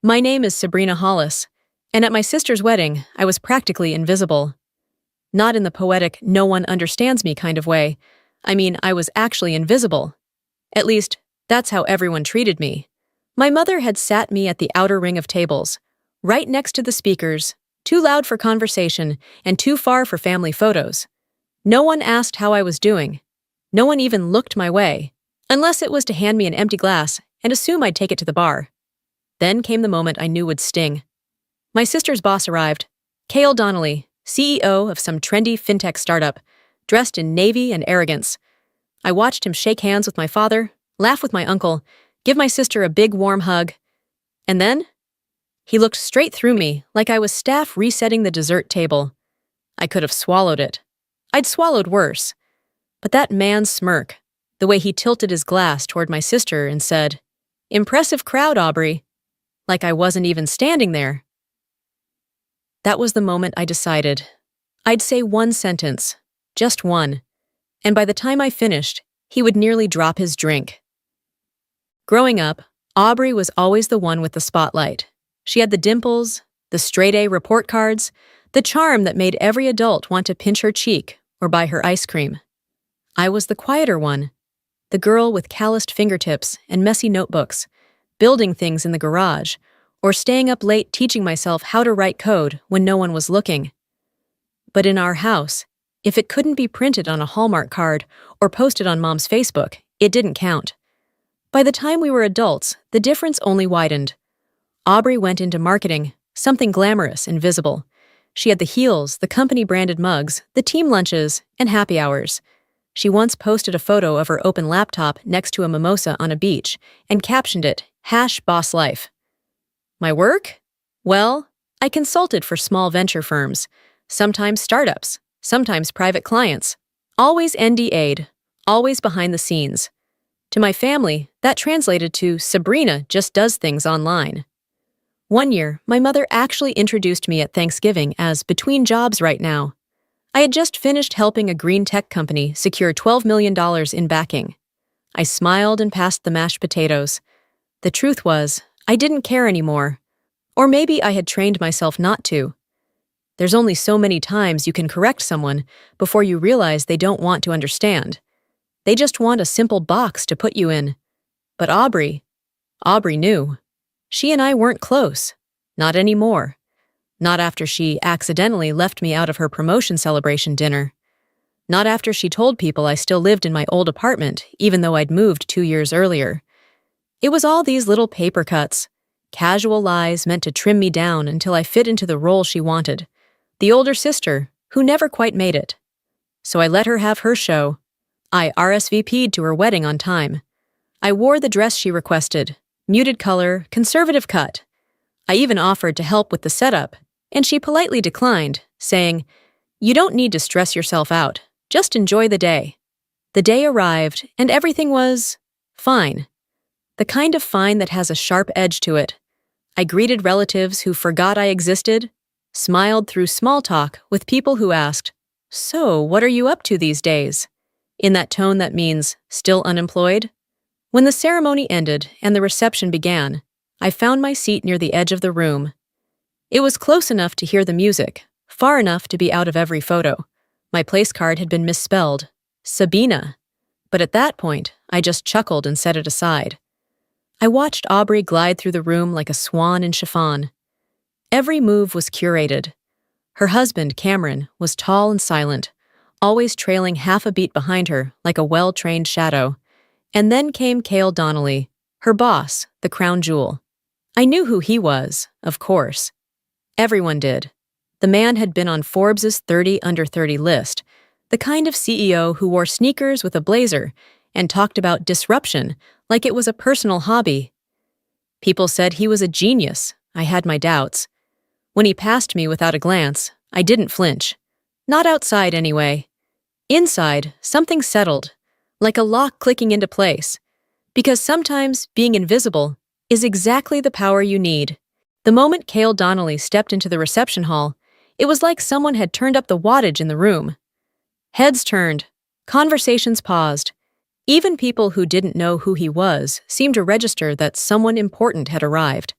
My name is Sabrina Hollis, and at my sister's wedding, I was practically invisible. Not in the poetic, no one understands me kind of way. I mean, I was actually invisible. At least, that's how everyone treated me. My mother had sat me at the outer ring of tables, right next to the speakers, too loud for conversation and too far for family photos. No one asked how I was doing. No one even looked my way, unless it was to hand me an empty glass and assume I'd take it to the bar. Then came the moment I knew would sting. My sister's boss arrived, Cale Donnelly, CEO of some trendy fintech startup, dressed in navy and arrogance. I watched him shake hands with my father, laugh with my uncle, give my sister a big warm hug. And then, he looked straight through me like I was staff resetting the dessert table. I could have swallowed it. I'd swallowed worse. But that man's smirk, the way he tilted his glass toward my sister and said, "Impressive crowd, Aubrey," like I wasn't even standing there. That was the moment I decided. I'd say one sentence, just one, and by the time I finished, he would nearly drop his drink. Growing up, Aubrey was always the one with the spotlight. She had the dimples, the straight-A report cards, the charm that made every adult want to pinch her cheek or buy her ice cream. I was the quieter one, the girl with calloused fingertips and messy notebooks, building things in the garage, or staying up late teaching myself how to write code when no one was looking. But in our house, if it couldn't be printed on a Hallmark card or posted on Mom's Facebook, it didn't count. By the time we were adults, the difference only widened. Aubrey went into marketing, something glamorous and visible. She had the heels, the company-branded mugs, the team lunches, and happy hours. She once posted a photo of her open laptop next to a mimosa on a beach and captioned it, #BossLife. My work? Well, I consulted for small venture firms, sometimes startups, sometimes private clients, always NDA'd, always behind the scenes. To my family, that translated to Sabrina just does things online. One year, my mother actually introduced me at Thanksgiving as between jobs right now. I had just finished helping a green tech company secure $12 million in backing. I smiled and passed the mashed potatoes. The truth was, I didn't care anymore. Or maybe I had trained myself not to. There's only so many times you can correct someone before you realize they don't want to understand. They just want a simple box to put you in. But Aubrey knew. She and I weren't close. Not anymore. Not after she accidentally left me out of her promotion celebration dinner. Not after she told people I still lived in my old apartment, even though I'd moved 2 years earlier. It was all these little paper cuts, casual lies meant to trim me down until I fit into the role she wanted, the older sister who never quite made it. So I let her have her show. I RSVP'd to her wedding on time. I wore the dress she requested, muted color, conservative cut. I even offered to help with the setup, and she politely declined, saying, "You don't need to stress yourself out, just enjoy the day." The day arrived, and everything was fine. The kind of fine that has a sharp edge to it. I greeted relatives who forgot I existed, smiled through small talk with people who asked, "So, what are you up to these days?" in that tone that means, still unemployed. When the ceremony ended and the reception began, I found my seat near the edge of the room. It was close enough to hear the music, far enough to be out of every photo. My place card had been misspelled, Sabina. But at that point, I just chuckled and set it aside. I watched Aubrey glide through the room like a swan in chiffon. Every move was curated. Her husband, Cameron, was tall and silent, always trailing half a beat behind her like a well-trained shadow. And then came Cale Donnelly, her boss, the crown jewel. I knew who he was, of course. Everyone did. The man had been on Forbes' 30 Under 30 list, the kind of CEO who wore sneakers with a blazer and talked about disruption like it was a personal hobby. People said he was a genius. I had my doubts. When he passed me without a glance, I didn't flinch. Not outside, anyway. Inside, something settled, like a lock clicking into place. Because sometimes being invisible is exactly the power you need. The moment Cale Donnelly stepped into the reception hall, it was like someone had turned up the wattage in the room. Heads turned, conversations paused. Even people who didn't know who he was seemed to register that someone important had arrived.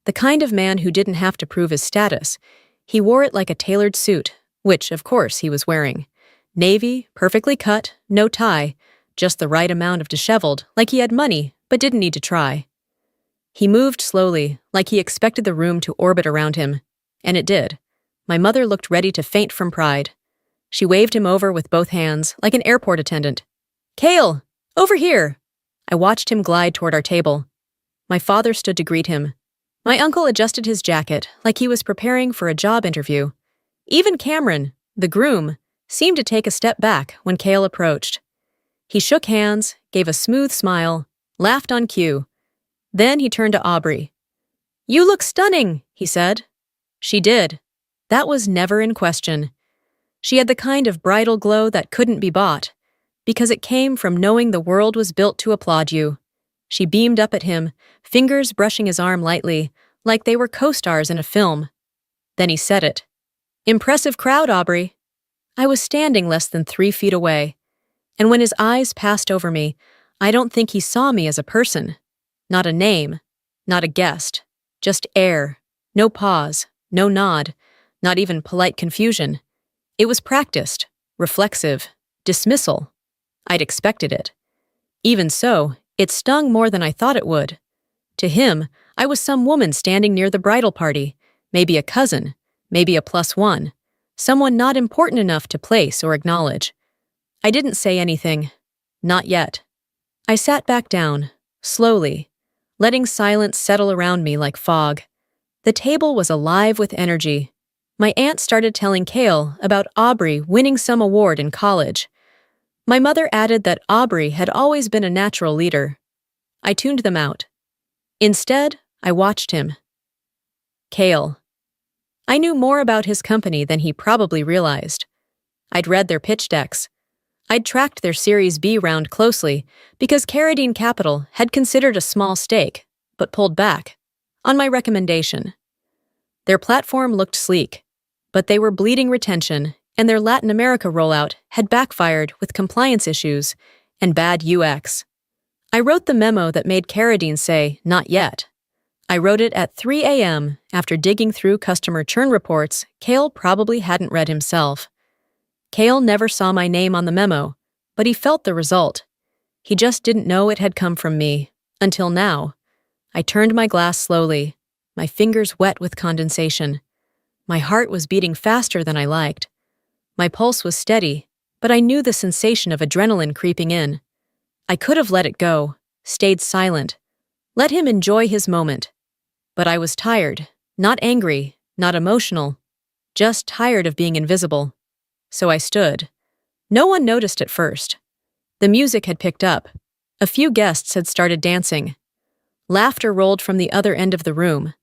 The kind of man who didn't have to prove his status. He wore it like a tailored suit, which, of course, he was wearing. Navy, perfectly cut, no tie, just the right amount of disheveled, like he had money, but didn't need to try. He moved slowly, like he expected the room to orbit around him. And it did. My mother looked ready to faint from pride. She waved him over with both hands, like an airport attendant. "Cale! Over here!" I watched him glide toward our table. My father stood to greet him. My uncle adjusted his jacket, like he was preparing for a job interview. Even Cameron, the groom, seemed to take a step back when Cale approached. He shook hands, gave a smooth smile, laughed on cue. Then he turned to Aubrey. "You look stunning," he said. She did. That was never in question. She had the kind of bridal glow that couldn't be bought, because it came from knowing the world was built to applaud you. She beamed up at him, fingers brushing his arm lightly, like they were co-stars in a film. Then he said it. "Impressive crowd, Aubrey." I was standing less than 3 feet away, and when his eyes passed over me, I don't think he saw me as a person. Not a name, not a guest, just air, no pause, no nod, not even polite confusion. It was practiced, reflexive, dismissal. I'd expected it. Even so, it stung more than I thought it would. To him, I was some woman standing near the bridal party, maybe a cousin, maybe a +1, someone not important enough to place or acknowledge. I didn't say anything. Not yet. I sat back down, slowly, letting silence settle around me like fog. The table was alive with energy. My aunt started telling Cale about Aubrey winning some award in college. My mother added that Aubrey had always been a natural leader. I tuned them out. Instead, I watched him. Cale. I knew more about his company than he probably realized. I'd read their pitch decks. I'd tracked their Series B round closely because Carradine Capital had considered a small stake, but pulled back, on my recommendation. Their platform looked sleek, but they were bleeding retention, and their Latin America rollout had backfired with compliance issues and bad UX. I wrote the memo that made Carradine say, "Not yet." I wrote it at 3 a.m. after digging through customer churn reports Cale probably hadn't read himself. Cale never saw my name on the memo, but he felt the result. He just didn't know it had come from me, until now. I turned my glass slowly, my fingers wet with condensation. My heart was beating faster than I liked. My pulse was steady, but I knew the sensation of adrenaline creeping in. I could have let it go, stayed silent, let him enjoy his moment. But I was tired, not angry, not emotional, just tired of being invisible. So I stood. No one noticed at first. The music had picked up. A few guests had started dancing. Laughter rolled from the other end of the room.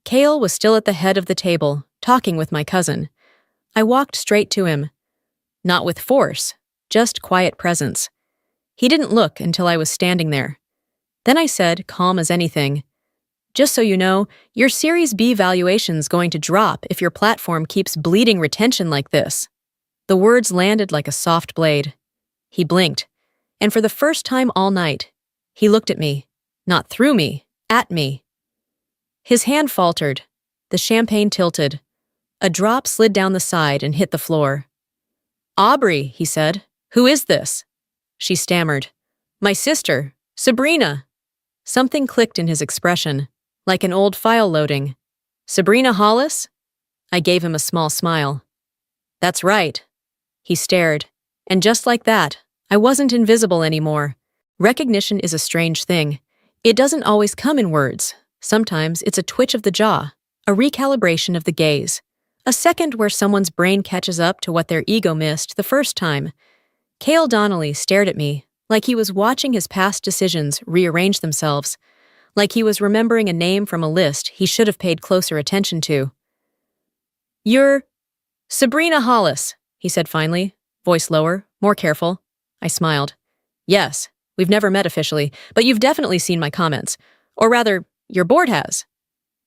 Cale was still at the head of the table, talking with my cousin. I walked straight to him. Not with force, just quiet presence. He didn't look until I was standing there. Then I said, calm as anything, "Just so you know, your Series B valuation's going to drop if your platform keeps bleeding retention like this." The words landed like a soft blade. He blinked, and for the first time all night, he looked at me, not through me, at me. His hand faltered. The champagne tilted. A drop slid down the side and hit the floor. "Aubrey," he said. "Who is this?" She stammered. "My sister, Sabrina." Something clicked in his expression, like an old file loading. "Sabrina Hollis?" I gave him a small smile. "That's right." He stared, and just like that, I wasn't invisible anymore. Recognition is a strange thing. It doesn't always come in words. Sometimes it's a twitch of the jaw, a recalibration of the gaze, a second where someone's brain catches up to what their ego missed the first time. Cale Donnelly stared at me, like he was watching his past decisions rearrange themselves, like he was remembering a name from a list he should have paid closer attention to. "You're Sabrina Hollis," he said finally, voice lower, more careful. I smiled. "Yes, we've never met officially, but you've definitely seen my comments. Or rather, your board has."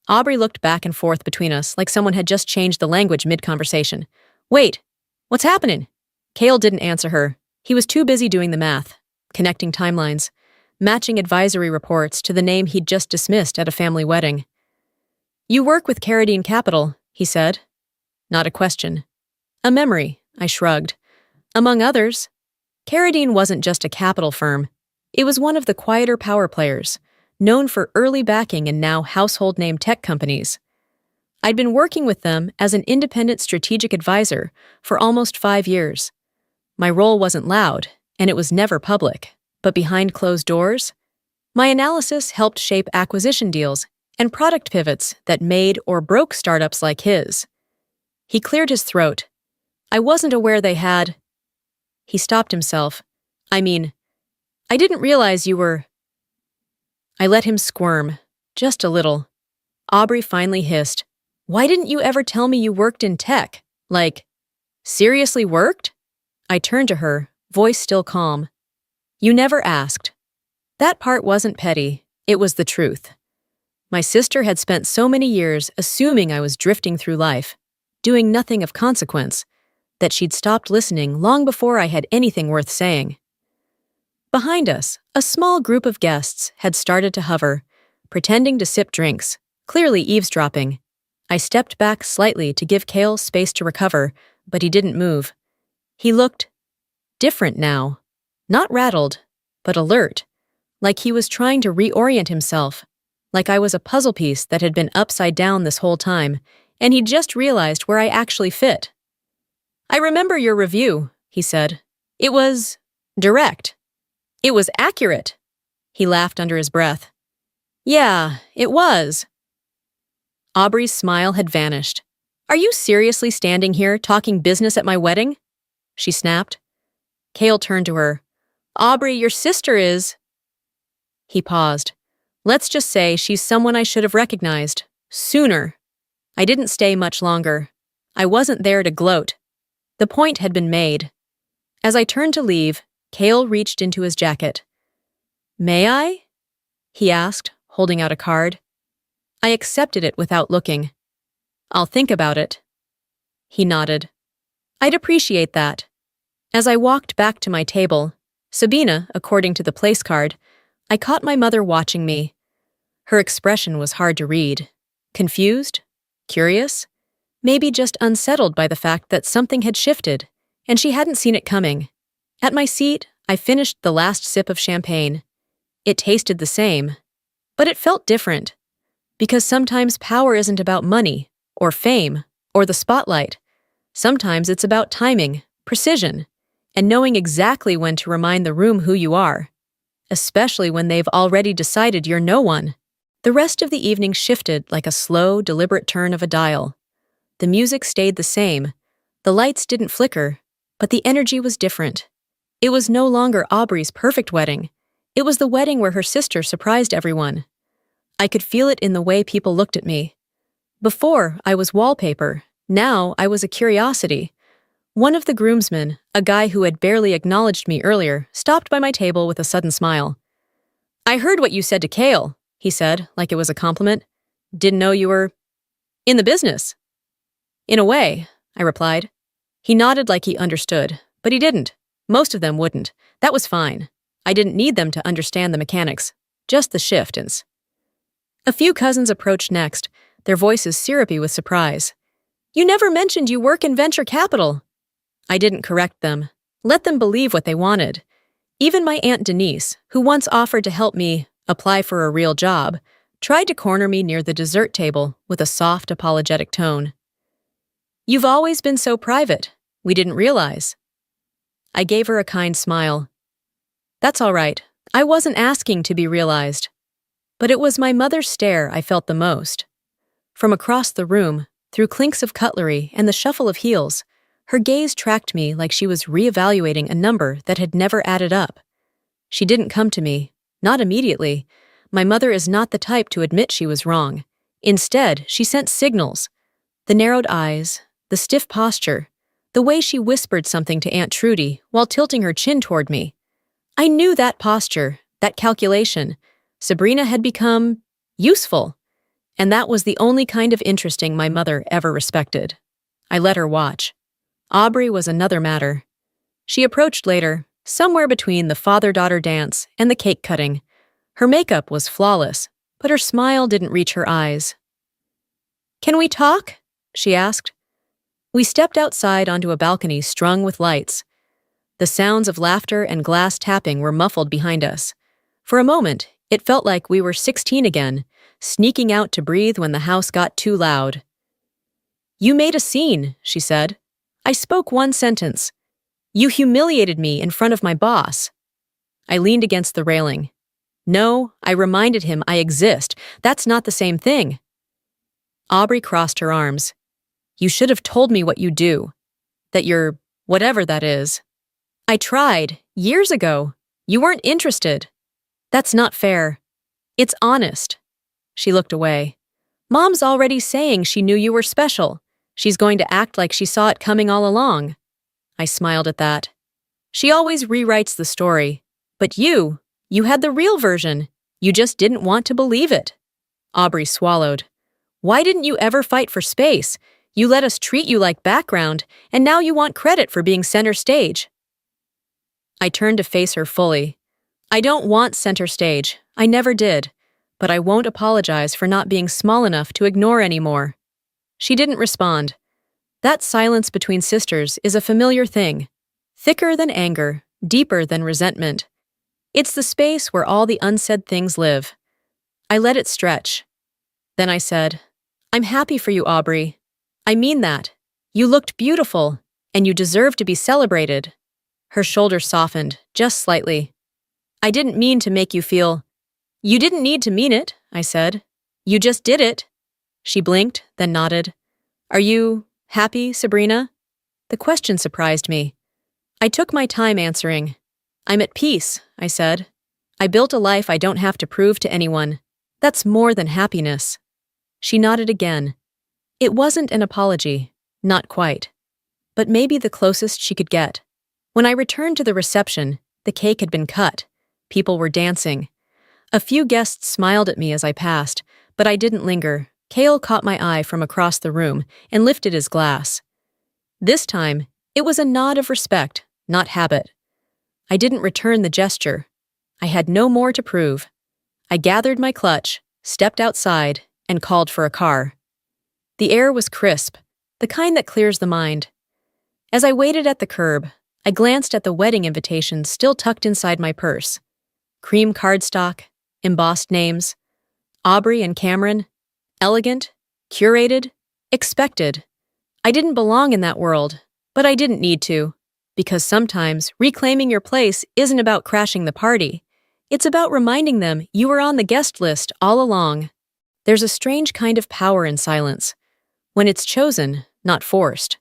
Aubrey looked back and forth between us like someone had just changed the language mid-conversation. "Wait, what's happening?" Cale didn't answer her. He was too busy doing the math, connecting timelines, matching advisory reports to the name he'd just dismissed at a family wedding. You work with Carradine Capital, he said. Not a question. A memory, I shrugged. Among others, Carradine wasn't just a capital firm. It was one of the quieter power players, known for early backing in now household name tech companies. I'd been working with them as an independent strategic advisor for almost 5 years. My role wasn't loud, and it was never public, but behind closed doors, my analysis helped shape acquisition deals and product pivots that made or broke startups like his. He cleared his throat. I wasn't aware they had. He stopped himself. I didn't realize you were. I let him squirm, just a little. Aubrey finally hissed. Why didn't you ever tell me you worked in tech? Like, seriously worked? I turned to her, voice still calm. You never asked. That part wasn't petty, it was the truth. My sister had spent so many years assuming I was drifting through life, doing nothing of consequence, that she'd stopped listening long before I had anything worth saying. Behind us, a small group of guests had started to hover, pretending to sip drinks, clearly eavesdropping. I stepped back slightly to give Cale space to recover, but he didn't move. He looked different now. Not rattled, but alert, like he was trying to reorient himself, like I was a puzzle piece that had been upside down this whole time, and he'd just realized where I actually fit. I remember your review, he said. It was direct. It was accurate. He laughed under his breath. Yeah, it was. Aubrey's smile had vanished. Are you seriously standing here talking business at my wedding? She snapped. Cale turned to her. Aubrey, your sister is. He paused. Let's just say she's someone I should have recognized. Sooner. I didn't stay much longer. I wasn't there to gloat. The point had been made. As I turned to leave, Cale reached into his jacket. May I? He asked, holding out a card. I accepted it without looking. I'll think about it. He nodded. I'd appreciate that. As I walked back to my table, Sabina, according to the place card, I caught my mother watching me. Her expression was hard to read. Confused? Curious? Maybe just unsettled by the fact that something had shifted, and she hadn't seen it coming. At my seat, I finished the last sip of champagne. It tasted the same, but it felt different. Because sometimes power isn't about money, or fame, or the spotlight. Sometimes it's about timing, precision, and knowing exactly when to remind the room who you are, especially when they've already decided you're no one. The rest of the evening shifted like a slow, deliberate turn of a dial. The music stayed the same, the lights didn't flicker, but the energy was different. It was no longer Aubrey's perfect wedding. It was the wedding where her sister surprised everyone. I could feel it in the way people looked at me. Before, I was wallpaper. Now, I was a curiosity. One of the groomsmen, a guy who had barely acknowledged me earlier, stopped by my table with a sudden smile. I heard what you said to Cale, he said, like it was a compliment. Didn't know you were in the business. In a way, I replied. He nodded like he understood, but he didn't. Most of them wouldn't. That was fine. I didn't need them to understand the mechanics, just the shiftance. A few cousins approached next, their voices syrupy with surprise. You never mentioned you work in venture capital. I didn't correct them. Let them believe what they wanted. Even my Aunt Denise, who once offered to help me apply for a real job, tried to corner me near the dessert table with a soft, apologetic tone. You've always been so private. We didn't realize. I gave her a kind smile. That's all right. I wasn't asking to be realized. But it was my mother's stare I felt the most. From across the room, through clinks of cutlery and the shuffle of heels, her gaze tracked me like she was reevaluating a number that had never added up. She didn't come to me, not immediately. My mother is not the type to admit she was wrong. Instead, she sent signals. The narrowed eyes, the stiff posture, the way she whispered something to Aunt Trudy while tilting her chin toward me. I knew that posture, that calculation. Sabrina had become useful, and that was the only kind of interesting my mother ever respected. I let her watch. Aubrey was another matter. She approached later, somewhere between the father-daughter dance and the cake cutting. Her makeup was flawless, but her smile didn't reach her eyes. "Can we talk?" she asked. We stepped outside onto a balcony strung with lights. The sounds of laughter and glass tapping were muffled behind us. For a moment, it felt like we were 16 again, sneaking out to breathe when the house got too loud. "You made a scene," she said. "I spoke one sentence. You humiliated me in front of my boss." I leaned against the railing. "No," I reminded him, "I exist. That's not the same thing." Aubrey crossed her arms. "You should have told me what you do. That you're whatever that is." "I tried, years ago. You weren't interested." "That's not fair." "It's honest." She looked away. "Mom's already saying she knew you were special. She's going to act like she saw it coming all along." I smiled at that. "She always rewrites the story. But you had the real version. You just didn't want to believe it." Aubrey swallowed. "Why didn't you ever fight for space? You let us treat you like background, and now you want credit for being center stage." I turned to face her fully. "I don't want center stage. I never did. But I won't apologize for not being small enough to ignore anymore." She didn't respond. That silence between sisters is a familiar thing. Thicker than anger, deeper than resentment. It's the space where all the unsaid things live. I let it stretch. Then I said, "I'm happy for you, Aubrey. I mean that. You looked beautiful, and you deserve to be celebrated." Her shoulders softened, just slightly. "I didn't mean to make you feel—" "You didn't need to mean it," I said. "You just did it." She blinked, then nodded. "Are you happy, Sabrina?" The question surprised me. I took my time answering. "I'm at peace," I said. "I built a life I don't have to prove to anyone. That's more than happiness." She nodded again. It wasn't an apology, not quite. But maybe the closest she could get. When I returned to the reception, the cake had been cut. People were dancing. A few guests smiled at me as I passed, but I didn't linger. Cale caught my eye from across the room and lifted his glass. This time, it was a nod of respect, not habit. I didn't return the gesture. I had no more to prove. I gathered my clutch, stepped outside, and called for a car. The air was crisp, the kind that clears the mind. As I waited at the curb, I glanced at the wedding invitations still tucked inside my purse. Cream cardstock, embossed names. Aubrey and Cameron. Elegant, curated, expected. I didn't belong in that world, but I didn't need to. Because sometimes reclaiming your place isn't about crashing the party. It's about reminding them you were on the guest list all along. There's a strange kind of power in silence. When it's chosen, not forced.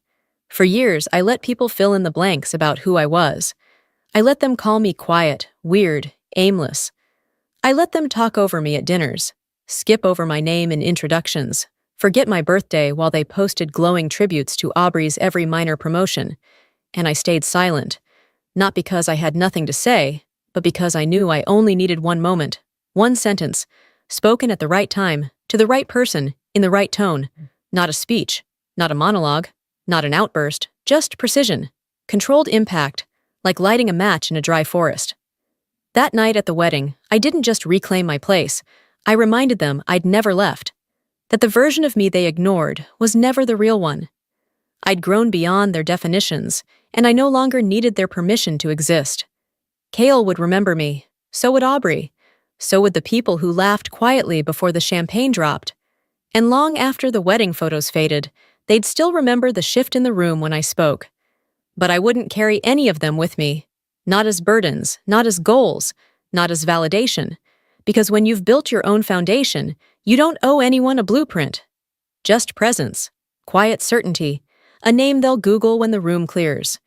For years, I let people fill in the blanks about who I was. I let them call me quiet, weird, aimless. I let them talk over me at dinners, skip over my name in introductions, forget my birthday while they posted glowing tributes to Aubrey's every minor promotion. And I stayed silent, not because I had nothing to say, but because I knew I only needed one moment, one sentence, spoken at the right time, to the right person, in the right tone. Not a speech, not a monologue, not an outburst, just precision, controlled impact, like lighting a match in a dry forest. That night at the wedding, I didn't just reclaim my place, I reminded them I'd never left, that the version of me they ignored was never the real one. I'd grown beyond their definitions, and I no longer needed their permission to exist. Cale would remember me, so would Aubrey, so would the people who laughed quietly before the champagne dropped. And long after the wedding photos faded, they'd still remember the shift in the room when I spoke. But I wouldn't carry any of them with me, not as burdens, not as goals, not as validation, because when you've built your own foundation, you don't owe anyone a blueprint. Just presence, quiet certainty, a name they'll Google when the room clears.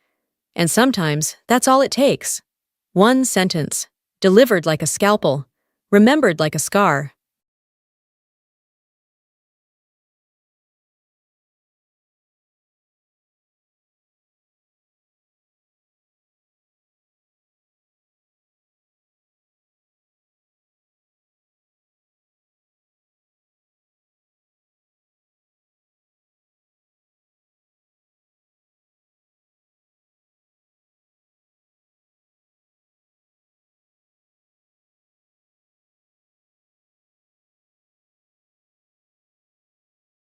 And sometimes that's all it takes. One sentence, delivered like a scalpel, remembered like a scar.